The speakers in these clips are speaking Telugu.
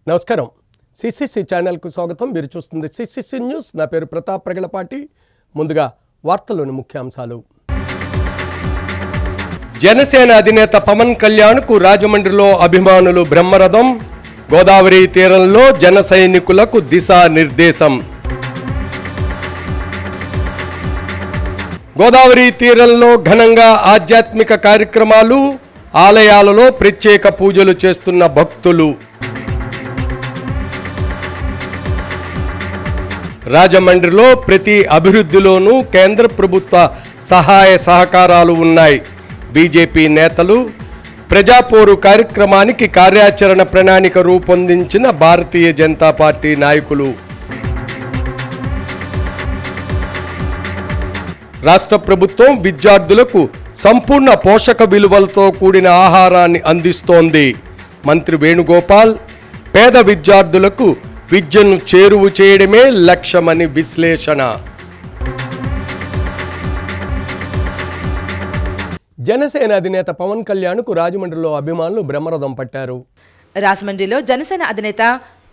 నమస్కారం సిసిసి ఛానల్కు స్వాగతం. మీరు చూస్తుంది సిసిసి న్యూస్. నా పేరు ప్రతాప్ ప్రగలపాటి. ముందుగా వార్తల్లోని ముఖ్యాంశాలు. జనసేన అధినేత పవన్ కళ్యాణ్కు రాజమండ్రిలో అభిమానులు బ్రహ్మరథం. గోదావరి తీరంలో జన సైనికులకు దిశానిర్దేశం. గోదావరి తీరంలో ఘనంగా ఆధ్యాత్మిక కార్యక్రమాలు. ఆలయాలలో ప్రత్యేక పూజలు చేస్తున్న భక్తులు. రాజమండ్రిలో ప్రతి అభివృద్ధిలోనూ కేంద్ర ప్రభుత్వ సహాయ సహకారాలు ఉన్నాయి. బీజేపీ నేతలు ప్రజాపోరు కార్యక్రమానికి కార్యాచరణ ప్రణాళిక రూపొందించిన భారతీయ జనతా పార్టీ నాయకులు. రాష్ట్ర ప్రభుత్వం విద్యార్థులకు సంపూర్ణ పోషక విలువలతో కూడిన ఆహారాన్ని అందిస్తోంది. మంత్రి వేణుగోపాల్ పేద విద్యార్థులకు విద్యను చేరువ చేయడమే లక్ష్యమని విశ్లేషణ. జనసేన అధినేత పవన్ కళ్యాణ్కు రాజమండ్రిలో అభిమానులు బ్రహ్మరథం పట్టారు. రాజమండ్రిలో జనసేన అధినేత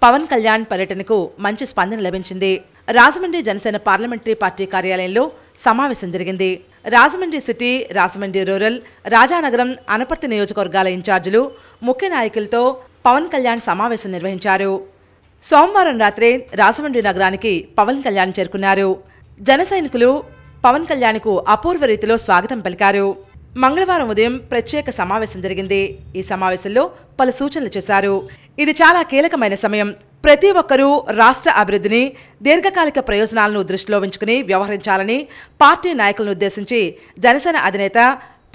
పవన్ కళ్యాణ్ పర్యటనకు మంచి స్పందన లభించింది. రాజమండ్రి జనసేన పార్లమెంటరీ పార్టీ కార్యాలయంలో సమావేశం జరిగింది. రాజమండ్రి సిటీ, రాజమండ్రి రూరల్, రాజానగరం, అనపర్తి నియోజకవర్గాల ఇన్ఛార్జీలు, ముఖ్య నాయకులతో పవన్ కళ్యాణ్ సమావేశం నిర్వహించారు. సోమవారం రాత్రే రాజమండ్రి నగరానికి పవన్ కళ్యాణ్ చేరుకున్నారు. జన సైనికులు పవన్ కళ్యాణ్కు అపూర్వ రీతిలో స్వాగతం పలికారు. మంగళవారం ఉదయం ప్రత్యేక సమావేశం జరిగింది. ఈ సమావేశంలో పలు సూచనలు చేశారు. ఇది చాలా కీలకమైన సమయం. ప్రతి ఒక్కరూ రాష్ట్ర అభివృద్ధిని, దీర్ఘకాలిక ప్రయోజనాలను దృష్టిలో ఉంచుకుని వ్యవహరించాలని పార్టీ నాయకులను ఉద్దేశించి జనసేన అధినేత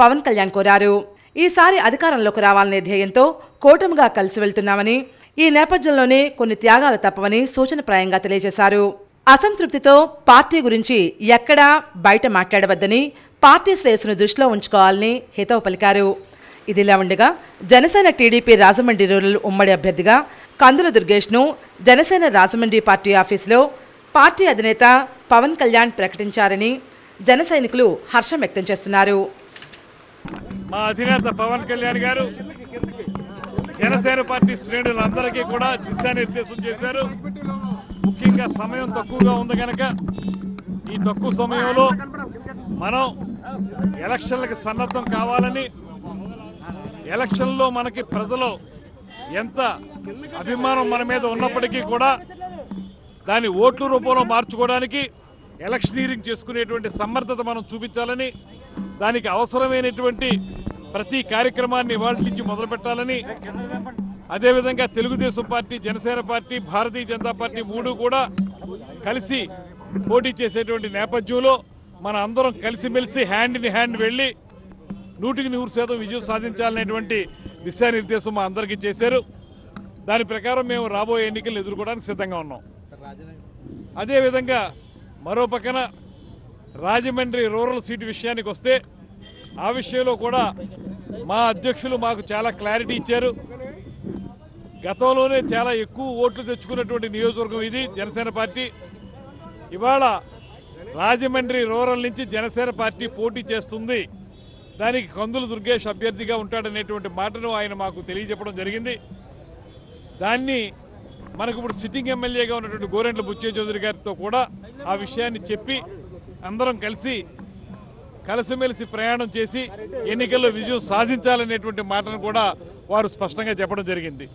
పవన్ కళ్యాణ్ కోరారు. ఈసారి అధికారంలోకి రావాలనే ధ్యేయంతో కూటమిగా కలిసి వెళ్తున్నామని, ఈ నేపథ్యంలోనే కొన్ని త్యాగాలు తప్పవని సూచనప్రాయంగా తెలియజేశారు. అసంతృప్తితో పార్టీ గురించి ఎక్కడా బయట మాట్లాడవద్దని, పార్టీ శ్రేయస్సును దృష్టిలో ఉంచుకోవాలని హితవు పలికారు. ఇదిలా ఉండగా జనసేన టీడీపీ రాజమండ్రి రూరల్ ఉమ్మడి అభ్యర్థిగా కందుల దుర్గేష్ను జనసేన రాజమండ్రి పార్టీ ఆఫీసులో పార్టీ అధినేత పవన్ కళ్యాణ్ ప్రకటించారని జన సైనికులు హర్షం వ్యక్తం చేస్తున్నారు. మా అధినేత పవన్ కళ్యాణ్ గారు జనసేన పార్టీ శ్రేణులందరికీ కూడా దిశానిర్దేశం చేశారు. ముఖ్యంగా సమయం తక్కువగా ఉంది కనుక ఈ తక్కువ సమయంలో మనం ఎలక్షన్లకు సన్నద్ధం కావాలని, ఎలక్షన్లో మనకి ప్రజలు ఎంత అభిమానం మన మీద ఉన్నప్పటికీ కూడా దాన్ని ఓట్ల రూపంలో మార్చుకోవడానికి ఎలక్షనీరింగ్ చేసుకునేటువంటి సమర్థత మనం చూపించాలని, దానికి అవసరమైనటువంటి ప్రతి కార్యక్రమాన్ని ఇవాళ నుంచి మొదలుపెట్టాలని, అదేవిధంగా Telugu Desam party, Janasena party, Bharatiya Janata party మూడు కూడా కలిసి పోటీ చేసేటువంటి నేపథ్యంలో మన అందరం కలిసిమెలిసి హ్యాండ్ ఇన్ హ్యాండ్ వెళ్ళి 100% విజయం సాధించాలనేటువంటి దిశానిర్దేశం మా అందరికీ చేశారు. దాని ప్రకారం మేము రాబోయే ఎన్నికలు ఎదుర్కోవడానికి సిద్ధంగా ఉన్నాం. అదేవిధంగా మరో పక్కన రాజమండ్రి రూరల్ సీటు విషయానికి వస్తే ఆ విషయంలో కూడా మా అధ్యక్షులు మాకు చాలా క్లారిటీ ఇచ్చారు. గతంలోనే చాలా ఎక్కువ ఓట్లు తెచ్చుకున్నటువంటి నియోజకవర్గం ఇది జనసేన పార్టీ. ఇవాళ రాజమండ్రి రూరల్ నుంచి జనసేన పార్టీ పోటీ చేస్తుంది. దానికి కందుల దుర్గేష్ అభ్యర్థిగా ఉంటాడనేటువంటి మాటను ఆయన మాకు తెలియజెప్పడం జరిగింది. దాన్ని మనకు ఇప్పుడు సిట్టింగ్ ఎమ్మెల్యేగా ఉన్నటువంటి గోరెంట్ల బుచ్చయ్య చౌదరి గారితో కూడా ఆ విషయాన్ని చెప్పి అందరం కలిసిమెలిసి ప్రయాణం చేసి ఎన్నికల్లో విజయం సాధించాలనేటువంటి మాటను కూడా వారు స్పష్టంగా చెప్పడం జరిగింది.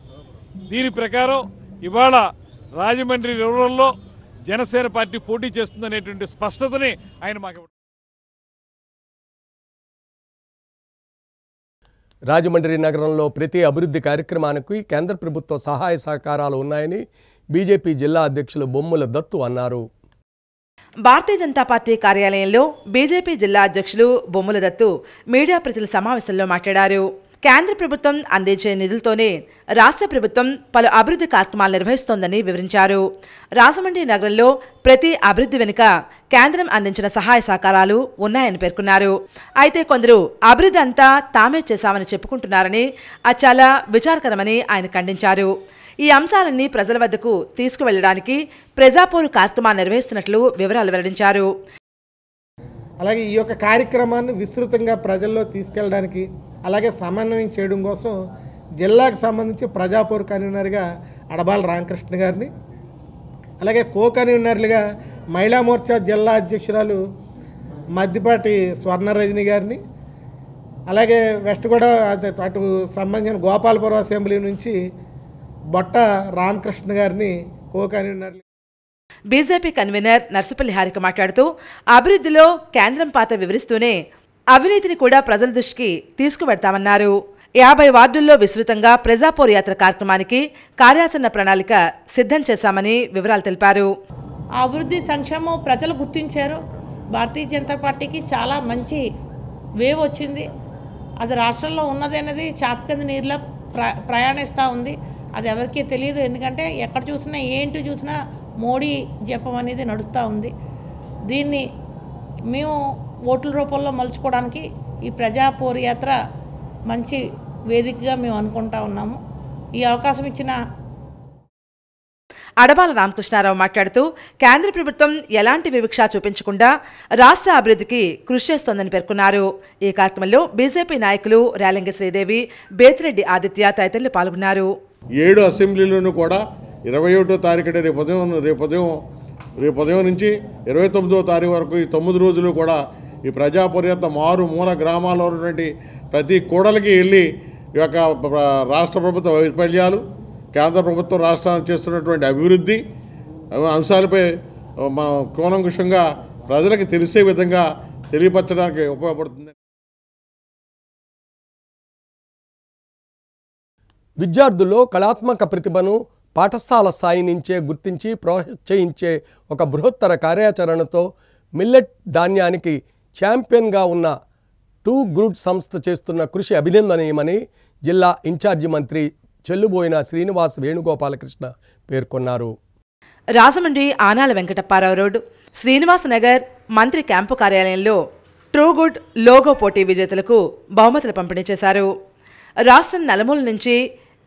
దీని ప్రకారం ఇవాళ రాజమండ్రి రూరల్లో జనసేన పార్టీ పోటీ చేస్తుందనేటువంటి స్పష్టతని ఆయన మాకు. రాజమండ్రి నగరంలో ప్రతి అభివృద్ధి కార్యక్రమానికి కేంద్ర ప్రభుత్వ సహాయ సహకారాలు ఉన్నాయని బీజేపీ జిల్లా అధ్యక్షులు బొమ్ముల దత్తు అన్నారు. భారతీయ జనతా పార్టీ కార్యాలయంలో బీజేపీ జిల్లా అధ్యక్షులు బొమ్ముల దత్తు మీడియా ప్రతినిధుల సమావేశంలో మాట్లాడారు. కేంద్ర ప్రభుత్వం అందించే నిధులతోనే రాష్ట్ర ప్రభుత్వం పలు అభివృద్ధి కార్యక్రమాలు నిర్వహిస్తోందని వివరించారు. రాజమండ్రి నగరంలో ప్రతి అభివృద్ధి వెనుక కేంద్రం అందించిన సహాయ సహకారాలు ఉన్నాయని పేర్కొన్నారు. అయితే కొందరు అభివృద్ధి అంతా తామే చేశామని చెప్పుకుంటున్నారని, అది చాలా విచారకరమని ఆయన ఖండించారు. ఈ అంశాలన్నీ ప్రజల వద్దకు తీసుకువెళ్లడానికి ప్రజాపోరు కార్యక్రమాన్ని నిర్వహిస్తున్నట్లు వివరాలు వెల్లడించారు. అలాగే ఈ యొక్క కార్యక్రమాన్ని విస్తృతంగా ప్రజల్లో తీసుకెళ్ళడానికి, అలాగే సమన్వయం చేయడం కోసం జిల్లాకు సంబంధించి ప్రజాపోరు కన్వీనర్గా అడబాల రామకృష్ణ గారిని, అలాగే కో కన్వీనర్లుగా మహిళా మోర్చా జిల్లా అధ్యక్షురాలు మద్దిపాటి స్వర్ణరజని గారిని, అలాగే వెస్ట్ కూడా అటు సంబంధించిన గోపాలపురం అసెంబ్లీ నుంచి బొట్ట రామకృష్ణ గారిని కో కన్వీనర్లు. బీజేపీ కన్వీనర్ నర్సిపల్లి హారిక మాట్లాడుతూ అభివృద్ధిలో కేంద్రం పాత్ర వివరిస్తూనే అవినీతిని కూడా ప్రజల దృష్టికి తీసుకువెడతామన్నారు. 50 వార్డుల్లో విస్తృతంగా ప్రజాపోరు యాత్ర కార్యక్రమానికి కార్యాచరణ ప్రణాళిక సిద్ధం చేశామని వివరాలు తెలిపారు. ఆ అభివృద్ధి సంక్షేమం ప్రజలు గుర్తించారు. భారతీయ జనతా పార్టీకి చాలా మంచి వేవ్ వచ్చింది. అది రాష్ట్రంలో ఉన్నది అనేది చాప కింద నీరులో ప్రయాణిస్తూ ఉంది. అది ఎవరికీ తెలియదు. ఎందుకంటే ఎక్కడ చూసినా ఏంటి చూసినా మోడీ జపం అనేది నడుస్తూ ఉంది. దీన్ని మేము ఓట్ల రూపంలో మలుచుకోవడానికి ఈ ప్రజాపోరు యాత్ర మంచి వేదికగా మేము అనుకుంటా ఉన్నాము. ఈ అవకాశం ఇచ్చిన అడబాల రామకృష్ణారావు మాట్లాడుతూ కేంద్ర ప్రభుత్వం ఎలాంటి వివక్ష చూపించకుండా రాష్ట్ర అభివృద్ధికి కృషి చేస్తోందని పేర్కొన్నారు. ఈ కార్యక్రమంలో బీజేపీ నాయకులు రేలంగి శ్రీదేవి, బేతిరెడ్డి ఆదిత్య తదితరులు పాల్గొన్నారు. 7 అసెంబ్లీలను కూడా 21వ తారీఖు రేపు ఉదయం నుంచి 29వ తారీఖు వరకు ఈ 9 రోజులు కూడా ఈ ప్రజాపర్యత మూల గ్రామాల్లో ఉన్నటువంటి ప్రతి కూడలికి వెళ్ళి ఈ యొక్క రాష్ట్ర ప్రభుత్వ వైఫల్యాలు, కేంద్ర ప్రభుత్వం రాష్ట్రానికి చేస్తున్నటువంటి అభివృద్ధి అంశాలపై మనం కూలంకుషంగా ప్రజలకు తెలిసే విధంగా తెలియపరచడానికి ఉపయోగపడుతుంది. విద్యార్థుల్లో కళాత్మక ప్రతిభను పాఠశాల స్థాయి నుంచే గుర్తించి ప్రోత్సహించే ఒక బృహత్తర కార్యాచరణతో మిల్లెట్ ధాన్యానికి ఛాంపియన్గా ఉన్న టూ గుడ్ సంస్థ చేస్తున్న కృషి అభినందనీయమని జిల్లా ఇన్ఛార్జి మంత్రి చెల్లుబోయిన శ్రీనివాస్ వేణుగోపాలకృష్ణ పేర్కొన్నారు. రాజమండ్రి ఆనాల వెంకటప్పారావు రోడ్, శ్రీనివాస్ నగర్ మంత్రి క్యాంపు కార్యాలయంలో ట్రూ గుడ్ లోగో పోటీ విజేతలకు బహుమతులు పంపిణీ చేశారు. రాష్ట్రం నలుమూల నుంచి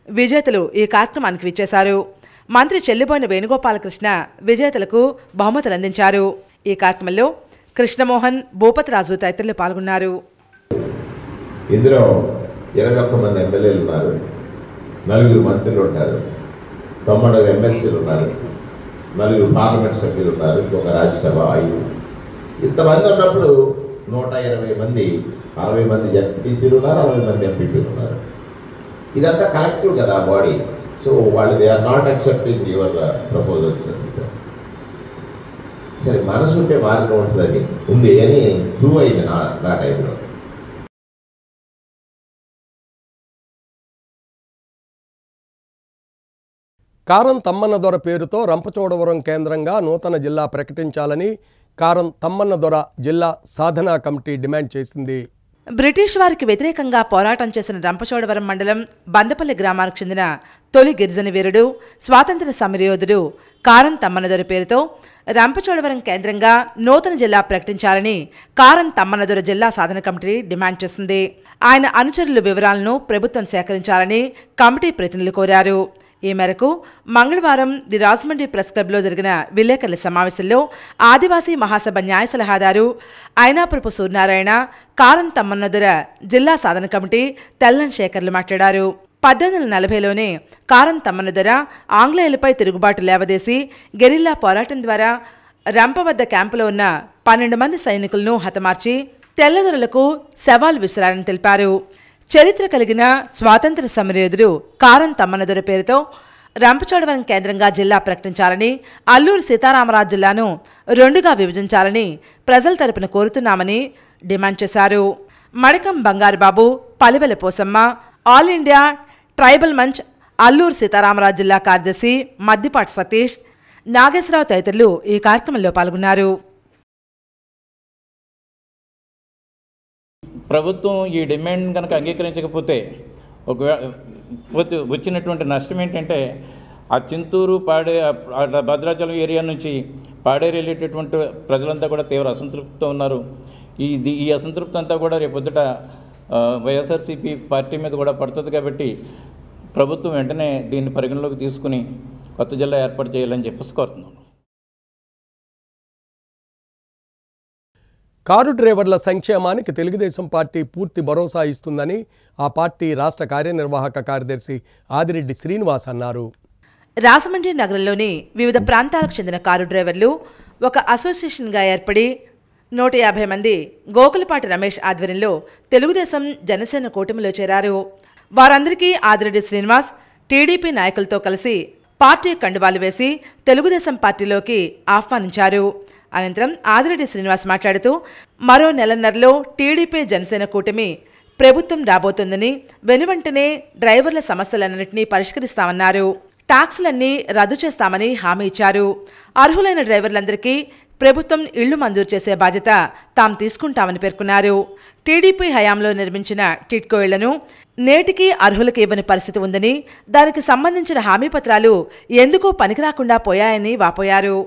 విజేతలు ఈ కార్యక్రమానికి విచ్చేశారు. మంత్రి చెల్లిబోయిన వేణుగోపాలకృష్ణ విజేతలకు బహుమతులు అందించారు. ఈ కార్యక్రమంలో కృష్ణమోహన్, భూపతిరాజు తదితరులు పాల్గొన్నారు. ఇందులో 21 మంది ఎమ్మెల్యేలు ఉన్నారు, 4 మంత్రులు ఉంటారు, 90 ఎమ్మెల్సీలు ఉన్నారు, 4 పార్లమెంట్ సభ్యులు ఉన్నారు, ఇంకొక రాజ్యసభ 5. ఇంతమంది ఉన్నప్పుడు 120 మంది, 60 మంది ఎంపీసీలు ఉన్నారు, 60 మంది ఎంపీపీలు ఉన్నారు. ఇదంతా కలెక్టివ్ కదా బాడీ. సో వాళ్ళు they are not accepting your proposals. సరే, మనసు ఉంటే మార్గం ఉంటుందని ఉంది అని ప్రూవ్ అయింది నా టైంలో. కారం తమ్మన్న దొర పేరుతో రంపచోడవరం కేంద్రంగా నూతన జిల్లా ప్రకటించాలని కారం తమ్మన్న దొర జిల్లా సాధనా కమిటీ డిమాండ్ చేసింది. బ్రిటిష్ వారికి వ్యతిరేకంగా పోరాటం చేసిన రంపచోడవరం మండలం బందపల్లి గ్రామానికి చెందిన తొలి గిరిజన వీరుడు, స్వాతంత్ర సమరయోధుడు కారం తమ్మనదొర పేరుతో రంపచోడవరం కేంద్రంగా నూతన జిల్లా ప్రకటించాలని కారం తమ్మనదొర జిల్లా సాధన కమిటీ డిమాండ్ చేసింది. ఆయన అనుచరుల వివరాలను ప్రభుత్వం సేకరించాలని కమిటీ ప్రతినిధులు కోరారు. ఈ మేరకు మంగళవారం ది రాజమండ్రి ప్రెస్ క్లబ్లో జరిగిన విలేకరుల సమావేశంలో ఆదివాసీ మహాసభ న్యాయ సలహాదారు అయినాపురపు సూర్యనారాయణ, కారం తమ్మన్నదొర జిల్లా సాధన కమిటీ తెల్లని శేఖర్లు మాట్లాడారు. 1840లోనే కారం తమ్మన్నదొర ఆంగ్లేయులపై తిరుగుబాటు లేవదేసి గెరిల్లా పోరాటం ద్వారా రంప వద్ద క్యాంపులో ఉన్న 12 మంది సైనికులను హతమార్చి తెల్లదొరలకు సవాల్ విసిరారని తెలిపారు. చరిత్ర కలిగిన స్వాతంత్ర సమరయోధుడు కారం తమ్మనదొర పేరుతో రంపచోడవరం కేంద్రంగా జిల్లా ప్రకటించాలని, అల్లూరు సీతారామరాజు జిల్లాను 2గా విభజించాలని ప్రజల తరపున కోరుతున్నామని డిమాండ్ చేశారు. Madakam Bangarubabu, Palivela Posamma, all India tribal Manch Alluri Sitaramaraju జిల్లా కార్యదర్శి మద్దిపాటి సతీష్, నాగేశ్వరరావు తదితరులు ఈ కార్యక్రమంలో పాల్గొన్నారు. ప్రభుత్వం ఈ డిమాండ్ కనుక అంగీకరించకపోతే వచ్చినటువంటి నష్టం ఏంటంటే ఆ చింతూరు భద్రాచలం ఏరియా నుంచి పాడేరు వెళ్ళేటటువంటి ప్రజలంతా కూడా తీవ్ర అసంతృప్తితో ఉన్నారు. ఈ అసంతృప్తి అంతా కూడా రేపొద్దుట వైఎస్ఆర్సీపీ పార్టీ మీద కూడా పడుతుంది. కాబట్టి ప్రభుత్వం వెంటనే దీన్ని పరిగణలోకి తీసుకుని కొత్త జిల్లా ఏర్పాటు చేయాలని చెప్పేసి కోరుతున్నాను. కారు డ్రైవర్ల సంక్షేమానికి తెలుగుదేశం పార్టీ పూర్తి భరోసా ఇస్తుందని ఆ పార్టీ రాష్ట్ర కార్యనిర్వాహక కార్యదర్శి ఆదిరెడ్డి శ్రీనివాస్ అన్నారు. రాజమండ్రి నగరంలోని వివిధ ప్రాంతాలకు చెందిన కారు డ్రైవర్లు ఒక అసోసియేషన్గా ఏర్పడి 150 మంది గోకులపాటి రమేష్ ఆధ్వర్యంలో తెలుగుదేశం జనసేన కూటమిలో చేరారు. వారందరికీ ఆదిరెడ్డి శ్రీనివాస్ టీడీపీ నాయకులతో కలిసి పార్టీ కండువాలు వేసి తెలుగుదేశం పార్టీలోకి ఆహ్వానించారు. అనంతరం ఆదిరెడ్డి శ్రీనివాస్ మాట్లాడుతూ మరో నెలన్నరలో టీడీపీ జనసేన కూటమి ప్రభుత్వం రాబోతుందని, వెనువెంటనే డ్రైవర్ల సమస్యలన్నింటినీ పరిష్కరిస్తామన్నారు. ట్యాక్సులన్నీ రద్దు చేస్తామని హామీ ఇచ్చారు. అర్హులైన డ్రైవర్లందరికీ ప్రభుత్వం ఇళ్లు మంజూరు చేసే బాధ్యత తాము తీసుకుంటామని పేర్కొన్నారు. టీడీపీ హయాంలో నిర్మించిన టిట్కో ఇళ్లను నేటికి అర్హులకు ఇవ్వని పరిస్థితి ఉందని, దానికి సంబంధించిన హామీ పత్రాలు ఎందుకో పనికిరాకుండా పోయాయని వాపోయారు.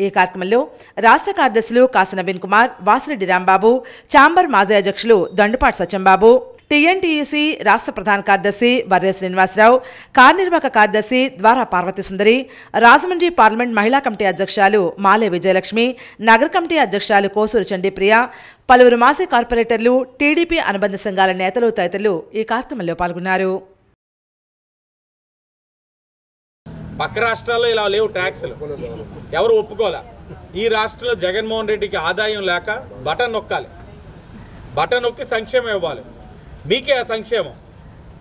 ఈ కార్యక్రమంలో రాష్ట్ర కార్యదర్శులు కాసు నవీన్ కుమార్, వాసిరెడ్డి రాంబాబు, ఛాంబర్ మాజీ అధ్యక్షులు దండుపాటి సత్యంబాబు, టీఎన్టీయూసీ రాష్ట్ర ప్రధాన కార్యదర్శి వర్రే శ్రీనివాసరావు, కార్యనిర్వాహక కార్యదర్శి ద్వారా పార్వతి సుందరి, రాజమండ్రి పార్లమెంట్ మహిళా కమిటీ అధ్యక్షురాలు మాలే విజయలక్ష్మి, నగర కమిటీ అధ్యక్షురాలు కోసూరు చండీప్రియ, పలువురు మాజీ కార్పొరేటర్లు, టీడీపీ అనుబంధ సంఘాల నేతలు తదితరులు ఈ కార్యక్రమంలో పాల్గొన్నారు. పక్క రాష్ట్రాల్లో ఇలా లేవు ట్యాక్సులు, ఎవరు ఒప్పుకోలే. ఈ రాష్ట్రంలో జగన్మోహన్ రెడ్డికి ఆదాయం లేక బటన్ నొక్కాలి, బటన్ నొక్కి సంక్షేమం ఇవ్వాలి. మీకే ఆ సంక్షేమం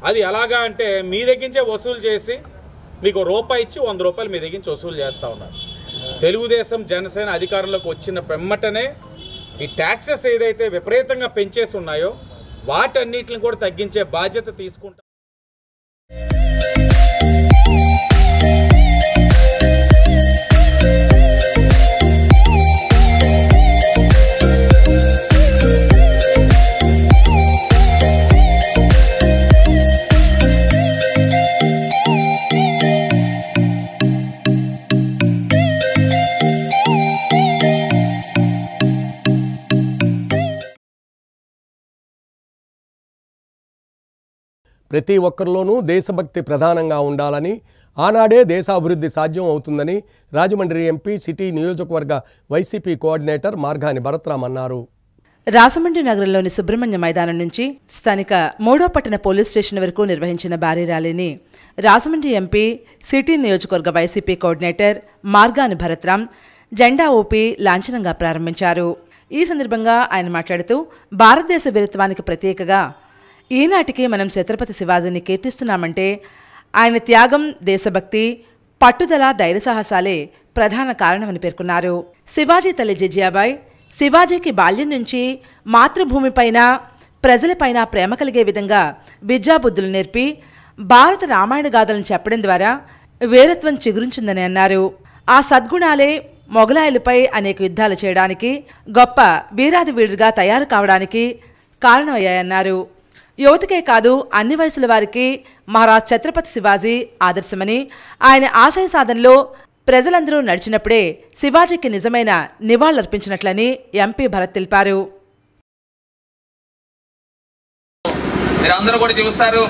అది ఎలాగా అంటే మీ దగ్గరించే వసూలు చేసి మీకు రూపాయి ఇచ్చి 100 రూపాయలు మీ దగ్గరించి వసూలు చేస్తూ ఉన్నారు. తెలుగుదేశం జనసేన అధికారంలోకి వచ్చిన పెమ్మటనే ఈ ట్యాక్సెస్ ఏదైతే విపరీతంగా పెంచేసి ఉన్నాయో వాటన్నిటిని కూడా తగ్గించే బాధ్యత తీసుకుంటాం. ప్రతి ఒక్కరిలోనూ దేశభక్తి ప్రధానంగా ఉండాలని, ఆనాడే దేశాభివృద్ధి సాధ్యం అవుతుందని రాజమండ్రి ఎంపీ సిటీ నియోజకవర్గ వైసీపీ కోఆర్డినేటర్ మార్గాని భరత్రామ్ అన్నారు. రాజమండ్రి నగరంలోని సుబ్రహ్మణ్య మైదానం నుంచి స్థానిక 3వ పట్టణ పోలీస్ స్టేషన్ వరకు నిర్వహించిన భారీ ర్యాలీని రాజమండ్రి ఎంపీ సిటీ నియోజకవర్గ వైసీపీ కోఆర్డినేటర్ మార్గాని భరత్రామ్ జెండా ఊపి లాంఛనంగా ప్రారంభించారు. ఈ సందర్భంగా ఆయన మాట్లాడుతూ భారతదేశ వీరత్వానికి ప్రత్యేకగా ఈనాటికి మనం ఛత్రపతి శివాజీని కీర్తిస్తున్నామంటే ఆయన త్యాగం, దేశభక్తి, పట్టుదల, ధైర్యసాహసాలే ప్రధాన కారణమని పేర్కొన్నారు. శివాజీ తల్లి జిజియాబాయి శివాజీకి బాల్యం నుంచి మాతృభూమిపైన, ప్రజలపైన ప్రేమ కలిగే విధంగా విద్యాబుద్ధులు నేర్పి భారత రామాయణ గాథలను చెప్పడం ద్వారా వీరత్వం చిగురించిందని అన్నారు. ఆ సద్గుణాలే మొగలాయులపై అనేక యుద్ధాలు చేయడానికి, గొప్ప వీరాది వీరుడిగా తయారు కావడానికి కారణమయ్యాయన్నారు. యువతకే కాదు అన్ని వయసుల వారికి మహారాజ్ ఛత్రపతి శివాజీ ఆదర్శమని, ఆయన ఆశయ సాధనలో ప్రజలందరూ నడిచినప్పుడే శివాజీకి నిజమైన నివాళులర్పించినట్లని ఎంపీ భరత్ తెలిపారు. మీరందరూ కూడా చూస్తారు,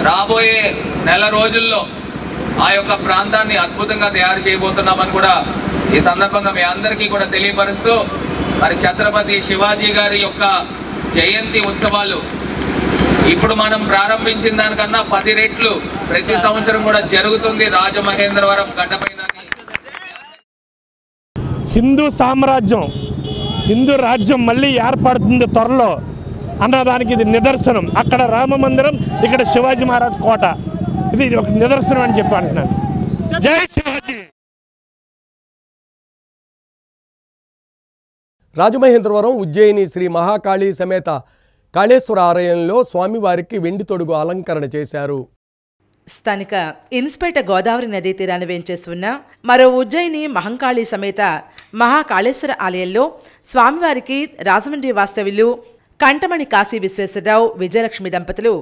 రాబోయే నెల రోజుల్లో ఆ యొక్క ప్రాంతాన్ని అద్భుతంగా తయారు చేయబోతున్నామని కూడా ఈ సందర్భంగా మీ అందరికీ కూడా తెలియపరుస్తూ, మరి ఛత్రపతి శివాజీ గారి యొక్క జయంతి ఉత్సవాలు ఇప్పుడు మనం ప్రారంభించిన దానికన్నా 10 రెట్లు ప్రతి సంవత్సరం కూడా జరుగుతుంది రాజమహేంద్రవరం గడ్డపైన. హిందూ సామ్రాజ్యం, హిందూ రాజ్యం మళ్ళీ ఏర్పడుతుంది త్వరలో అన్నదానికి ఇది నిదర్శనం. అక్కడ రామ మందిరం, ఇక్కడ శివాజీ మహారాజ్ కోట, ఇది ఒక నిదర్శనం అని చెప్పి అంటున్నాను. జై శివాజీ. రాజమహేంద్రవరం ఉజ్జయిని శ్రీ మహాకాళీ సమేత కాళేశ్వర ఆలయంలో స్వామివారికి వెండి తొడుగు అలంకరణ చేశారు. స్థానిక ఇన్స్పేట గోదావరి నదీ తీరాన వేంచేసి ఉన్న మరో ఉజ్జయిని మహంకాళి సమేత మహాకాళేశ్వర ఆలయంలో స్వామివారికి రాజమండ్రి వాస్తవ్యులు కంటమణి కాశీ విశ్వేశ్వరరావు, విజయలక్ష్మి దంపతులు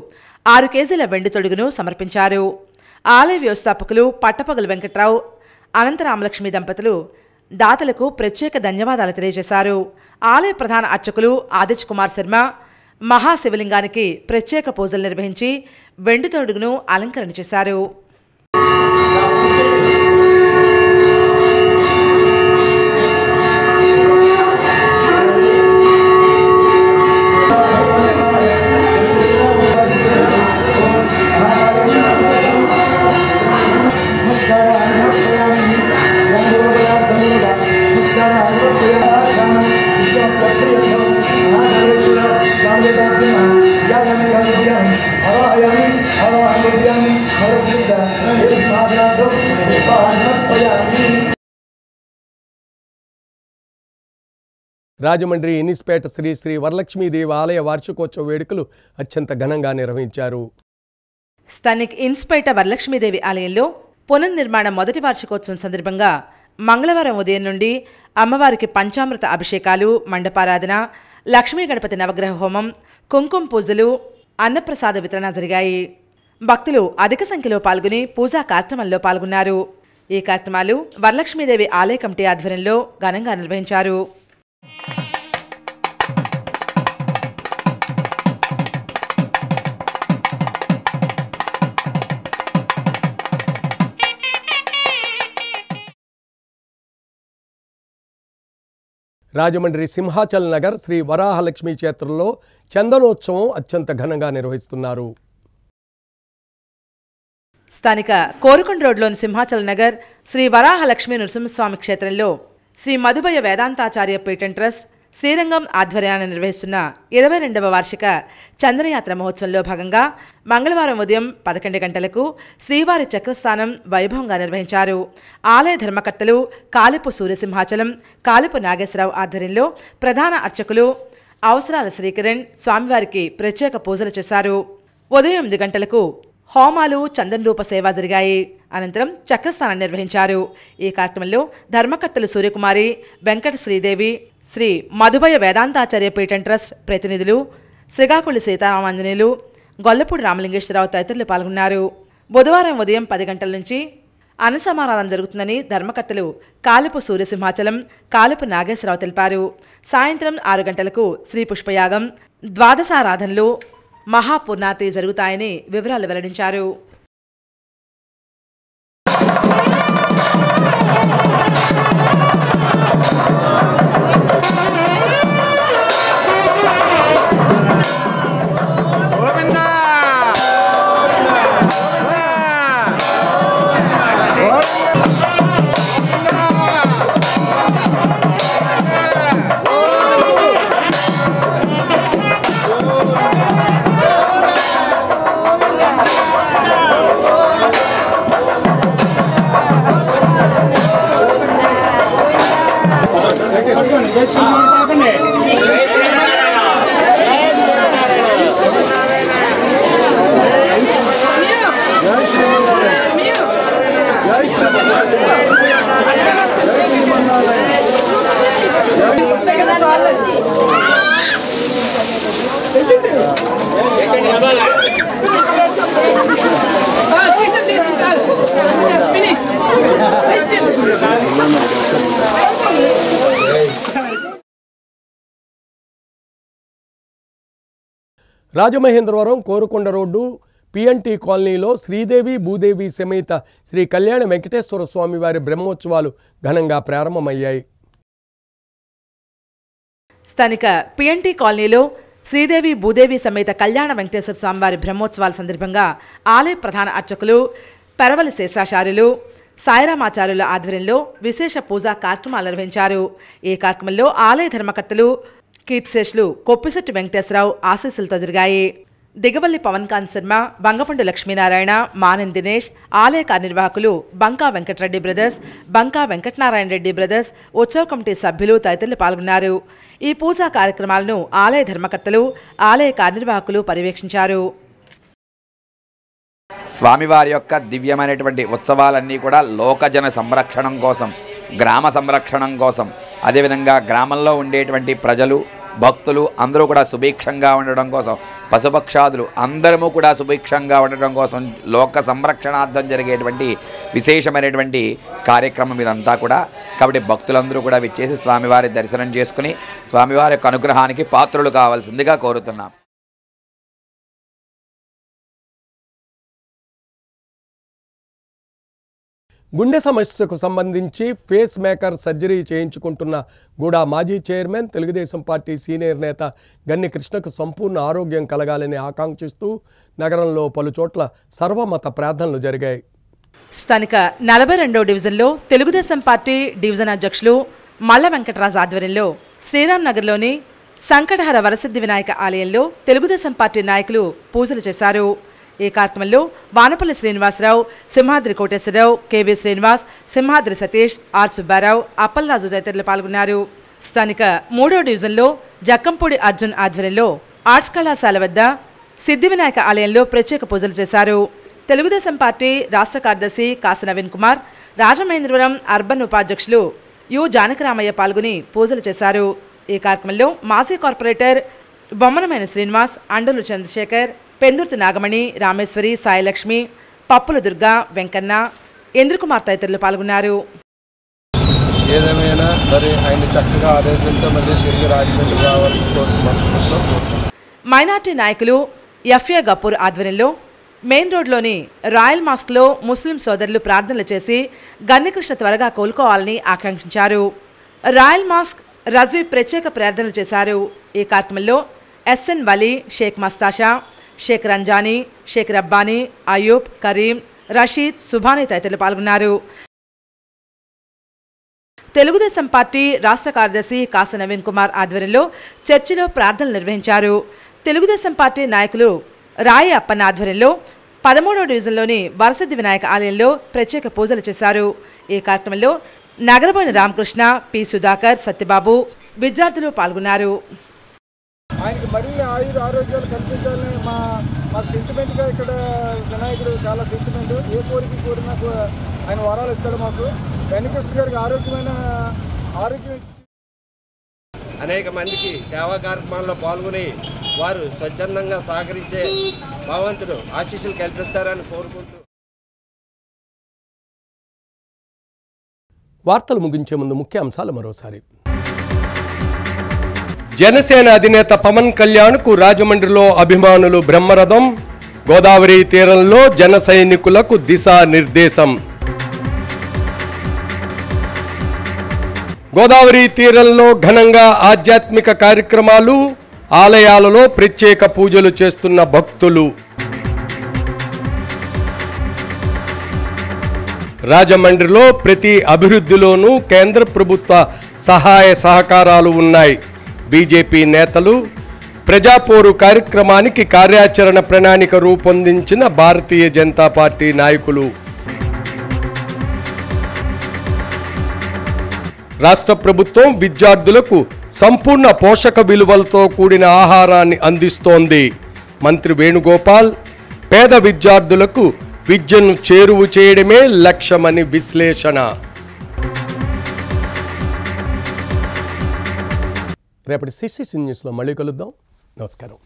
6 కేజీల వెండి తొడుగును సమర్పించారు. ఆలయ వ్యవస్థాపకులు పట్టపగలు వెంకట్రావు, అనంతరామలక్ష్మి దంపతులు దాతలకు ప్రత్యేక ధన్యవాదాలు తెలియజేశారు. ఆలయ ప్రధాన అర్చకులు ఆదిత్య కుమార్ శర్మ మహాశివలింగానికి ప్రత్యేక పూజలు నిర్వహించి వెండి తొడుగును అలంకరణ చేశారు. Namaskar. రాజమండ్రి ఇనిస్పేట శ్రీ శ్రీ వరలక్ష్మీదేవి ఆలయ వార్షికోత్సవ వేడుకలు అత్యంత ఘనంగా నిర్వహించారు. స్థానిక ఇన్స్పేట వరలక్ష్మీదేవి ఆలయంలో పునర్నిర్మాణ మొదటి వార్షికోత్సవం సందర్భంగా మంగళవారం ఉదయం నుండి అమ్మవారికి పంచామృత అభిషేకాలు, మండపారాధన, లక్ష్మీ గణపతి నవగ్రహ హోమం, కుంకుమ పూజలు, అన్నప్రసాద వితరణ జరిగాయి. భక్తులు అధిక సంఖ్యలో పాల్గొని పూజా కార్యక్రమంలో పాల్గొన్నారు. ఈ కార్యక్రమాలు వరలక్ష్మీదేవి ఆలయ కమిటీ ఆధ్వర్యంలో ఘనంగా నిర్వహించారు. రాజమండ్రి సింహాచల్ నగర్ శ్రీ వరాహలక్ష్మీ క్షేత్రంలో చందనోత్సవం అత్యంత ఘనంగా నిర్వహిస్తున్నారు. స్థానిక కోరుకొండ రోడ్లోని సింహాచల్ నగర్ శ్రీ వరాహలక్ష్మీ నృసింహస్వామి క్షేత్రంలో శ్రీ మధుబయ వేదాంతాచార్య పీఠం ట్రస్ట్ శ్రీరంగం ఆధ్వర్యాన నిర్వహిస్తున్న 22వ వార్షిక చంద్రయాత్ర మహోత్సవంలో భాగంగా మంగళవారం ఉదయం 11 గంటలకు శ్రీవారి చక్రస్థానం వైభవంగా నిర్వహించారు. ఆలయ ధర్మకర్తలు కాలిపు సూర్యసింహాచలం, కాలిపు నాగేశ్వరరావు ఆధ్వర్యంలో ప్రధాన అర్చకులు అవసరాల శ్రీకిరణ్ స్వామివారికి ప్రత్యేక పూజలు చేశారు. ఉదయం 8 గంటలకు హోమాలు, చందన్ రూప సేవ జరిగాయి. అనంతరం చక్రస్థానం నిర్వహించారు. ఈ కార్యక్రమంలో ధర్మకర్తలు సూర్యకుమారి, వెంకట శ్రీదేవి, శ్రీ మధుబయ వేదాంతాచార్య పీఠం ట్రస్ట్ ప్రతినిధులు, శ్రీకాకుళి సీతారామాంజనేయులు, గొల్లపూడి రామలింగేశ్వరరావు తదితరులు పాల్గొన్నారు. బుధవారం ఉదయం 10 గంటల నుంచి అన్నసమారాధన జరుగుతుందని ధర్మకర్తలు కాలిపు సూర్యసింహాచలం, కాలిపు నాగేశ్వరరావు తెలిపారు. సాయంత్రం 6 గంటలకు శ్రీ పుష్పయాగం, ద్వాదశారాధనలు, మహాపూర్ణాతి జరుగుతాయని వివరాలు వెల్లడించారు. రాజమహేంద్రవరం కోరుకొండ రోడ్డు పిఎన్టీ కాలనీలో శ్రీదేవి భూదేవి సమేత శ్రీ కళ్యాణ వెంకటేశ్వర స్వామి వారి బ్రహ్మోత్సవాలు ఘనంగా ప్రారంభమయ్యాయి. స్థానిక పిఎన్టీ కాలనీలో శ్రీదేవి భూదేవి సమేత కళ్యాణ వెంకటేశ్వర స్వామివారి బ్రహ్మోత్సవాల సందర్భంగా ఆలయ ప్రధాన అర్చకులు పెరవలి శేషాచార్యులు, సాయిరామాచార్యుల ఆధ్వర్యంలో విశేష పూజా కార్యక్రమాలు నిర్వహించారు. ఈ కార్యక్రమంలో ఆలయ ధర్మకర్తలు కీర్తిశేషులు కొప్పిశెట్టి వెంకటేశ్వరరావు ఆశీస్సులతో జరిగాయి. దిగవల్లి పవన్ కాంత్ శర్మ, బంగపండు లక్ష్మీనారాయణ, మానన్ దినేష్, ఆలయ కార్యనిర్వాహకులు బంకా వెంకటరెడ్డి బ్రదర్స్, బంకా వెంకటనారాయణ రెడ్డి బ్రదర్స్, ఉత్సవ కమిటీ సభ్యులు తదితరులు పాల్గొన్నారు. ఈ పూజా కార్యక్రమాలను ఆలయ ధర్మకర్తలు, ఆలయ కార్యనిర్వాహకులు పర్యవేక్షించారు. స్వామివారి యొక్క దివ్యమైనటువంటి ఉత్సవాలన్నీ కూడా లోకజన సంరక్షణం కోసం, గ్రామ సంరక్షణం కోసం, అదేవిధంగా గ్రామంలో ఉండేటువంటి ప్రజలు, భక్తులు అందరూ కూడా సుభిక్షంగా ఉండడం కోసం, పశుపక్షాదులు అందరము కూడా సుభిక్షంగా ఉండడం కోసం లోక సంరక్షణార్థం జరిగేటువంటి విశేషమైనటువంటి కార్యక్రమం ఇదంతా కూడా. కాబట్టి భక్తులందరూ కూడా విచ్చేసి స్వామివారి దర్శనం చేసుకుని స్వామివారి యొక్క అనుగ్రహానికి పాత్రులు కావాల్సిందిగా కోరుతున్నాం. గుండె సమస్యకు సంబంధించి ఫేస్ మేకర్ సర్జరీ చేయించుకుంటున్న గూడా మాజీ చైర్మన్, తెలుగుదేశం పార్టీ సీనియర్ నేత గన్ని కృష్ణకు సంపూర్ణ ఆరోగ్యం కలగాలని ఆకాంక్షిస్తూ నగరంలో పలుచోట్ల సర్వమత ప్రార్థనలు జరిగాయి. స్థానిక 42వ డివిజన్లో తెలుగుదేశం పార్టీ డివిజన్ అధ్యక్షులు మల్ల వెంకటరాజు ఆధ్వర్యంలో శ్రీరామ్ నగర్లోని సంకటహర వరసిద్ధి వినాయక ఆలయంలో తెలుగుదేశం పార్టీ నాయకులు పూజలు చేశారు. ఈ కార్యక్రమంలో వానపల్లి శ్రీనివాసరావు, సింహాద్రి కోటేశ్వరరావు, కేబీ శ్రీనివాస్, సింహాద్రి సతీష్, ఆర్ సుబ్బారావు, అప్పలరాజు తదితరులు పాల్గొన్నారు. స్థానిక 3వ డివిజన్లో జక్కంపూడి అర్జున్ ఆధ్వర్యంలో ఆర్ట్స్ కళాశాల వద్ద సిద్ధి వినాయక ఆలయంలో ప్రత్యేక పూజలు చేశారు. తెలుగుదేశం పార్టీ రాష్ట్ర కార్యదర్శి కాసి నవీన్ కుమార్, రాజమహేంద్రవరం అర్బన్ ఉపాధ్యక్షులు యు జానకరామయ్య పాల్గొని పూజలు చేశారు. ఈ కార్యక్రమంలో మాజీ కార్పొరేటర్ బొమ్మనమైన శ్రీనివాస్, అండలు చంద్రశేఖర్, పెందుర్తి నాగమణి, రామేశ్వరి, సాయిలక్ష్మి, పప్పుల దుర్గా, వెంకన్న, ఇంద్రకుమార్ తదితరులు పాల్గొన్నారు. ఏదేమైనా మరి ఆయన చక్కగా ఆరోగ్యంతో మళ్ళీ తిరిగి రాజమండ్రి రావాలని కోరుకుంటున్నాం. మైనార్టీ నాయకులు ఎఫ్ఏ గపూర్ ఆధ్వర్యంలో మెయిన్ రోడ్లోని రాయల్ మాస్క్లో ముస్లిం సోదరులు ప్రార్థనలు చేసి గన్నికృష్ణ త్వరగా కోలుకోవాలని ఆకాంక్షించారు. రాయల్ మాస్క్ రజ్వీ ప్రత్యేక ప్రార్థనలు చేశారు. ఈ కార్యక్రమంలో ఎస్ఎన్ వలీ, షేక్ మస్తాషా, షేక్ రంజానీ, షేక్ రబ్బానీ, అయూబ్, కరీం, రషీద్, సుభానీ తదితరులు పాల్గొన్నారు. తెలుగుదేశం పార్టీ రాష్ట్ర కార్యదర్శి కాసి నవీన్ కుమార్ ఆధ్వర్యంలో చర్చిలో ప్రార్థనలు నిర్వహించారు. తెలుగుదేశం పార్టీ నాయకులు రాయి అప్పన్న ఆధ్వర్యంలో 13వ డివిజన్లోని వరసిద్ధి వినాయక ఆలయంలో ప్రత్యేక పూజలు చేశారు. ఈ కార్యక్రమంలో నగరబోయిన రామకృష్ణ, పి సుధాకర్, సత్యబాబు, విద్యార్థులు పాల్గొన్నారు. ఆయనకి మరిన్ని ఆరోగ్యాలు కల్పించాలని మాకు సెంటిమెంట్గా ఇక్కడ వినాయకుడు చాలా సెంటిమెంట్. ఏ కోరిక కోరినా ఆయన వరాలు ఇస్తాడు మాకు. గన్నికృష్ణ గారికి ఆరోగ్యం అనేక మందికి సేవా కార్యక్రమాల్లో పాల్గొని వారు స్వచ్ఛందంగా సహకరించే భగవంతుడు ఆశీస్సులు కల్పిస్తారని కోరుకుంటూ వార్తలు ముగించే ముందు ముఖ్య అంశాలు మరోసారి. జనసేన అధినేత పవన్ కళ్యాణ్కు రాజమండ్రిలో అభిమానులు బ్రహ్మరథం. గోదావరి తీరంలో జన సైనికులకు దిశానిర్దేశం. గోదావరి తీరంలో ఘనంగా ఆధ్యాత్మిక కార్యక్రమాలు, ఆలయాలలో ప్రత్యేక పూజలు చేస్తున్న భక్తులు. రాజమండ్రిలో ప్రతి అభివృద్ధిలోనూ కేంద్ర ప్రభుత్వ సహాయ సహకారాలు ఉన్నాయి. బీజేపీ నేతలు. ప్రజాపోరు కార్యక్రమానికి కార్యాచరణ ప్రణాళిక రూపొందించిన భారతీయ జనతా పార్టీ నాయకులు. రాష్ట్ర ప్రభుత్వం విద్యార్థులకు సంపూర్ణ పోషక విలువలతో కూడిన ఆహారాన్ని అందిస్తోంది. మంత్రి వేణుగోపాల్. పేద విద్యార్థులకు విద్యను చేరువ చేయడమే లక్ష్యమని విశ్లేషణ. రేపటి సిసిసి న్యూస్లో మళ్ళీ కలుద్దాం. నమస్కారం.